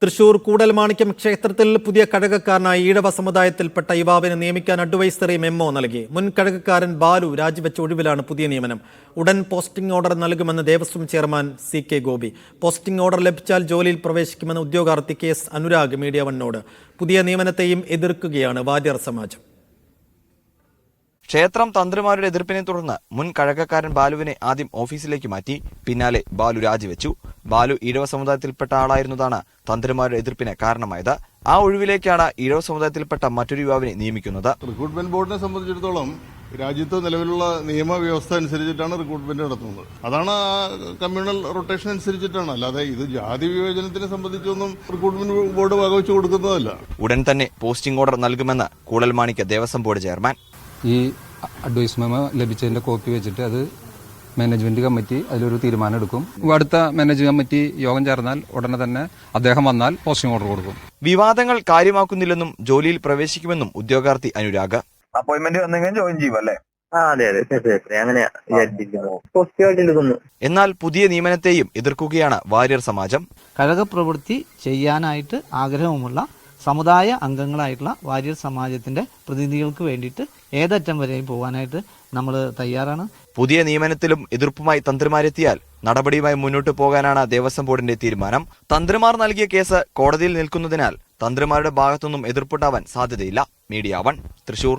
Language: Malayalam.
തൃശൂർ കൂടൽമാണിക്യം ക്ഷേത്രത്തിൽ പുതിയ കഴകക്കാരനായി ഈഴവ സമുദായത്തിൽപ്പെട്ട യുവാവിനെ നിയമിക്കാൻ അഡ്വൈസറി മെമ്മോ നൽകി. മുൻ കഴകക്കാരൻ ബാലു രാജിവെച്ച ഒഴിവിലാണ് പുതിയ നിയമനം. ഉടൻ പോസ്റ്റിംഗ് ഓർഡർ നൽകുമെന്ന് Devaswom chairman CK Gopi. Posting order ലഭിച്ചാൽ ജോലിയിൽ പ്രവേശിക്കുമെന്ന് ഉദ്യോഗാർത്ഥി KS അനുരാഗ് മീഡിയ വണ്ണോട്. പുതിയ നിയമനത്തെയും എതിർക്കുകയാണ് വാര്യർ സമാജം. ക്ഷേത്രം തന്ത്രിമാരുടെ എതിർപ്പിനെ തുടർന്ന് മുൻ കഴകക്കാരൻ ബാലുവിനെ ആദ്യം ഓഫീസിലേക്ക് മാറ്റി. പിന്നാലെ ബാലു രാജിവെച്ചു. ബാലു ഈഴവ സമുദായത്തിൽപ്പെട്ട ആളായിരുന്നതാണ് തന്ത്രിമാരുടെ എതിർപ്പിന് കാരണമായത്. ആ ഒഴിവിലേക്കാണ് ഈഴവ സമുദായത്തിൽപ്പെട്ട മറ്റൊരു യുവാവിനെ നിയമിക്കുന്നത്. റിക്രൂട്ട്മെന്റ് ബോർഡിനെ സംബന്ധിച്ചിടത്തോളം രാജ്യത്ത് നിലവിലുള്ള നിയമവ്യവസ്ഥ അനുസരിച്ചിട്ടാണ് റിക്രൂട്ട്മെന്റ് നടത്തുന്നത്. അതാണ് കമ്മ്യൂണൽ റൊട്ടേഷൻ അനുസരിച്ചിട്ടാണ്. അല്ലാതെ ഇത് ജാതി വിവേചനത്തിനെ സംബന്ധിച്ചൊന്നും റിക്രൂട്ട്മെന്റ് ബോർഡ് വകവെച്ച് കൊടുക്കുന്നതല്ല. ഉടൻ തന്നെ പോസ്റ്റിംഗ് ഓർഡർ നൽകുമെന്ന് കൂടൽമാണിക്യ ദേവസ്വം ബോർഡ് ചെയർമാൻ. ഈ അഡ്വൈസ് മെമ്മോ ലഭിച്ചതിന്റെ കോപ്പി വെച്ചിട്ട് അത് മാനേജ്മെന്റ് കമ്മിറ്റി അതിലൊരു തീരുമാനം എടുക്കും. അടുത്ത മാനേജ്മെന്റ് കമ്മിറ്റി യോഗം ചേർന്നാൽ ഉടനെ തന്നെ അദ്ദേഹം വന്നാൽ പോസ്റ്റിംഗ് ഓർഡർ കൊടുക്കും. വിവാദങ്ങൾ കാര്യമാക്കുന്നില്ലെന്നും ജോലിയിൽ പ്രവേശിക്കുമെന്നും ഉദ്യോഗാർത്ഥി അനുരാഗ്. അപ്പോയിന്റ്മെന്റ് വന്നെങ്കിൽ ജോയിൻ ചെയ്യും അല്ലേ? അതെ അങ്ങനെയാ വിചാരിച്ചിരിക്കുന്നു. എന്നാൽ പുതിയ നിയമനത്തെയും എതിർക്കുകയാണ് വാര്യർ സമാജം. കഴകപ്രവൃത്തി ചെയ്യാനായിട്ട് ആഗ്രഹവുമുള്ള സമുദായ അംഗങ്ങളായിട്ടുള്ള വാര്യർ സമാജത്തിന്റെ പ്രതിനിധികൾക്ക് വേണ്ടിയിട്ട് ഏതറ്റം വരെയും പോകാനായിട്ട് നമ്മൾ തയ്യാറാണ്. പുതിയ നിയമനത്തിലും എതിർപ്പുമായി തന്ത്രിമാരെത്തിയാൽ നടപടിയുമായി മുന്നോട്ട് പോകാനാണ് ദേവസ്വം ബോർഡിന്റെ തീരുമാനം. തന്ത്രിമാർ നൽകിയ കേസ് കോടതിയിൽ നിൽക്കുന്നതിനാൽ തന്ത്രിമാരുടെ ഭാഗത്തുനിന്നും എതിർപ്പുണ്ടാവാൻ സാധ്യതയില്ല. മീഡിയ 1 തൃശൂർ.